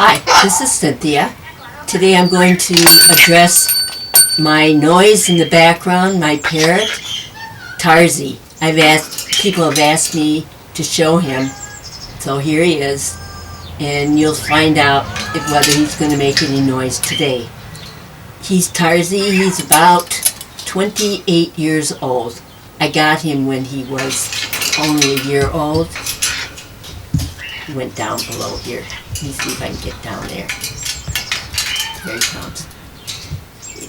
Hi, this is Cynthia. Today I'm going to address my noise in the background, my parrot, Tarzie. People have asked me to show him, so here he is, and you'll find out whether he's going to make any noise today. He's Tarzie. He's about 28 years old. I got him when he was only a year old. He went down below here. Let me see if I can get down there. There he comes.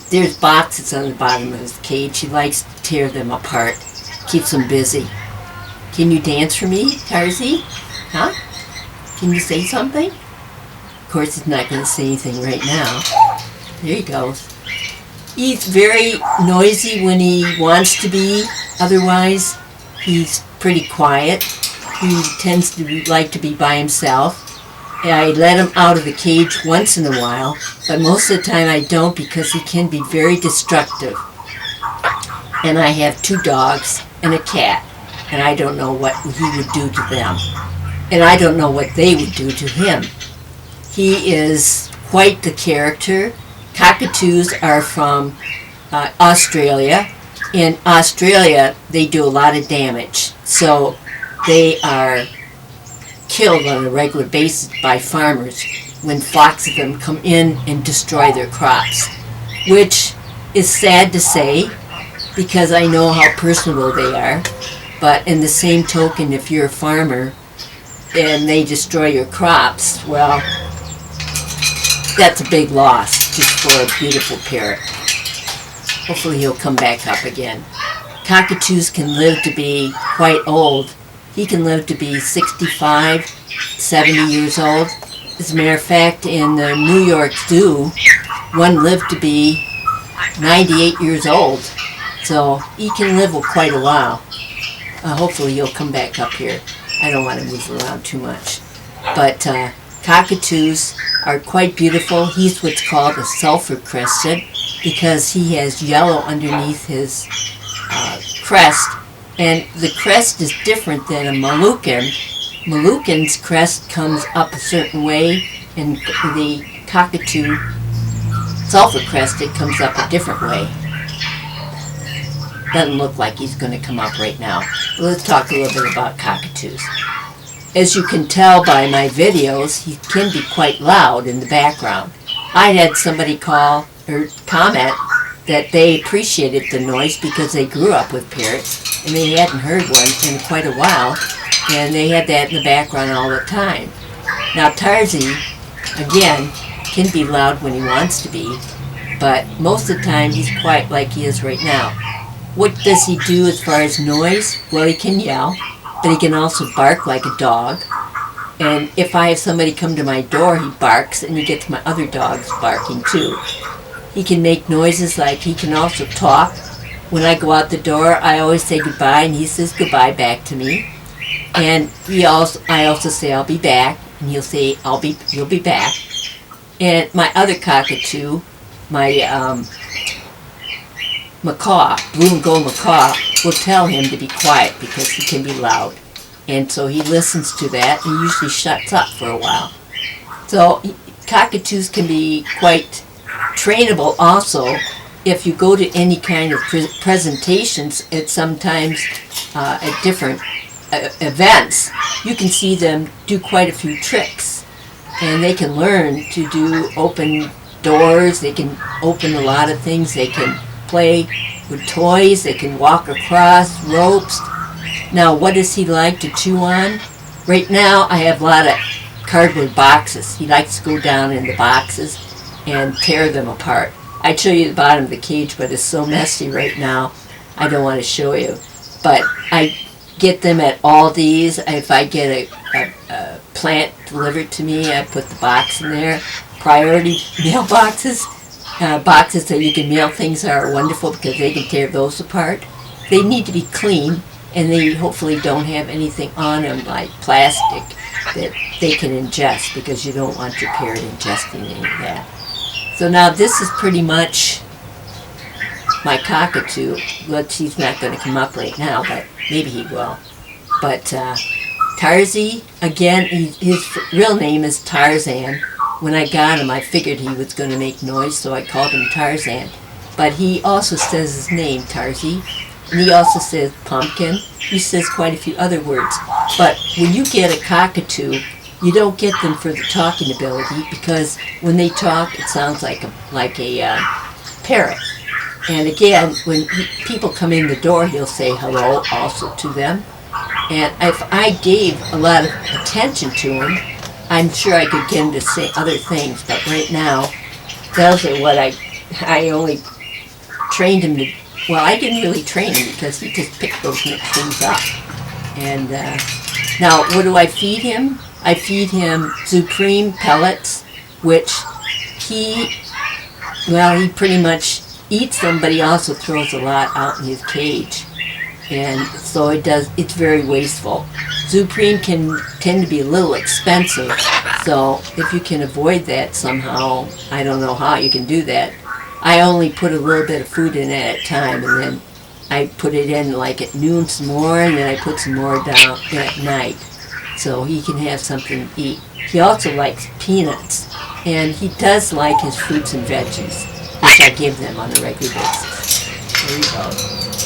There's boxes on the bottom of his cage. He likes to tear them apart. Keeps him busy. Can you dance for me, Tarzie? Huh? Can you say something? Of course, he's not going to say anything right now. There he goes. He's very noisy when he wants to be. Otherwise, he's pretty quiet. He tends to like to be by himself. I let him out of the cage once in a while, but most of the time I don't because he can be very destructive. And I have 2 dogs and a cat, and I don't know what he would do to them. And I don't know what they would do to him. He is quite the character. Cockatoos are from Australia. In Australia, they do a lot of damage. So they are killed on a regular basis by farmers when flocks of them come in and destroy their crops, which is sad to say because I know how personable they are. But in the same token, if you're a farmer and they destroy your crops, well, that's a big loss just for a beautiful parrot. Hopefully he'll come back up again. Cockatoos can live to be quite old. He can live to be 65, 70 years old. As a matter of fact, in the New York Zoo, one lived to be 98 years old. So he can live quite a while. Hopefully he'll come back up here. I don't want to move around too much. But cockatoos are quite beautiful. He's what's called a sulfur-crested because he has yellow underneath his crest. And the crest is different than a Moluccan. Moluccan's crest comes up a certain way, and the cockatoo sulfur-crested comes up a different way. Doesn't look like he's going to come up right now. But let's talk a little bit about cockatoos. As you can tell by my videos, he can be quite loud in the background. I had somebody call or comment that they appreciated the noise because they grew up with parrots and they hadn't heard one in quite a while, and they had that in the background all the time. Now Tarzie, again, can be loud when he wants to be, but most of the time he's quiet like he is right now. What does he do as far as noise? Well, he can yell, but he can also bark like a dog. And if I have somebody come to my door, he barks, and he gets my other dogs barking too. He can make noises like he can also talk. When I go out the door, I always say goodbye, and he says goodbye back to me. And I also say I'll be back, and he'll say you'll be back. And my other cockatoo, my macaw, blue and gold macaw, will tell him to be quiet because he can be loud. And so he listens to that and usually shuts up for a while. So cockatoos can be quite trainable also. If you go to any kind of presentations at sometimes at different events, you can see them do quite a few tricks. And they can learn to do open doors, they can open a lot of things, they can play with toys, they can walk across ropes. Now, what does he like to chew on? Right now, I have a lot of cardboard boxes. He likes to go down in the boxes and tear them apart. I'd show you the bottom of the cage, but it's so messy right now, I don't want to show you. But I get them at Aldi's. If I get a plant delivered to me, I put the box in there. Priority mail boxes. Boxes that you can mail things are wonderful because they can tear those apart. They need to be clean, and they hopefully don't have anything on them like plastic that they can ingest because you don't want your parrot ingesting any of that. So now this is pretty much my cockatoo. But he's not going to come up right now, but maybe he will. But Tarzie, again, his real name is Tarzan. when I got him, I figured he was going to make noise, so I called him Tarzan. But he also says his name, Tarzie, and he also says pumpkin. He says quite a few other words. But when you get a cockatoo, you don't get them for the talking ability, because when they talk, it sounds like a parrot. And again, when people come in the door, he'll say hello also to them. And if I gave a lot of attention to him, I'm sure I could get him to say other things. But right now, those are what I only trained him to. Well, I didn't really train him because he just picked those things up. And now, what do I feed him? I feed him Supreme pellets, which he pretty much eats them, but he also throws a lot out in his cage. And so it's very wasteful. Supreme can tend to be a little expensive, so if you can avoid that somehow, I don't know how you can do that. I only put a little bit of food in at a time, and then I put it in like at noon some more, and then I put some more down at night, so he can have something to eat. He also likes peanuts, and he does like his fruits and veggies, which I give them on a regular basis. There you go.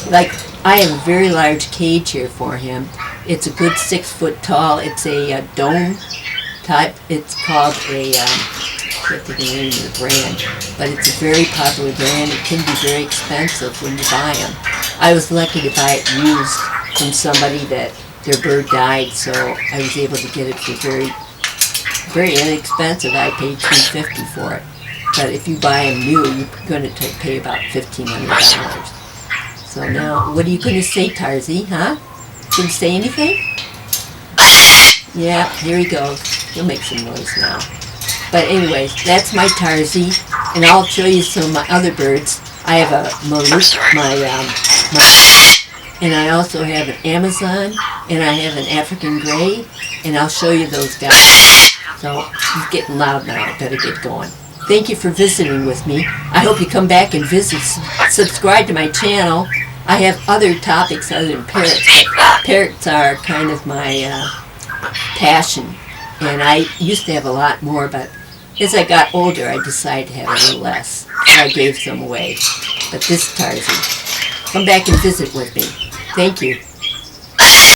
Like, I have a very large cage here for him. It's a good 6 foot tall. It's a dome type. It's called a, I forget the name of the brand, but it's a very popular brand. It can be very expensive when you buy them. I was lucky to buy it used from somebody that their bird died, so I was able to get it for very, very inexpensive. I paid $3.50 for it. But if you buy them new, you're going to pay about $1,500. So now, what are you going to say, Tarzie, huh? Going to say anything? Yeah, here he goes. He'll make some noise now. But anyways, that's my Tarzie, and I'll show you some of my other birds. I have a Malouk, and I also have an Amazon, and I have an African Gray, and I'll show you those guys. So he's getting loud now. I better get going. Thank you for visiting with me. I hope you come back and visit. Subscribe to my channel. I have other topics other than parrots, but parrots are kind of my passion. And I used to have a lot more, but as I got older, I decided to have a little less. So I gave some away. But this is Tarzan. Come back and visit with me. Thank you.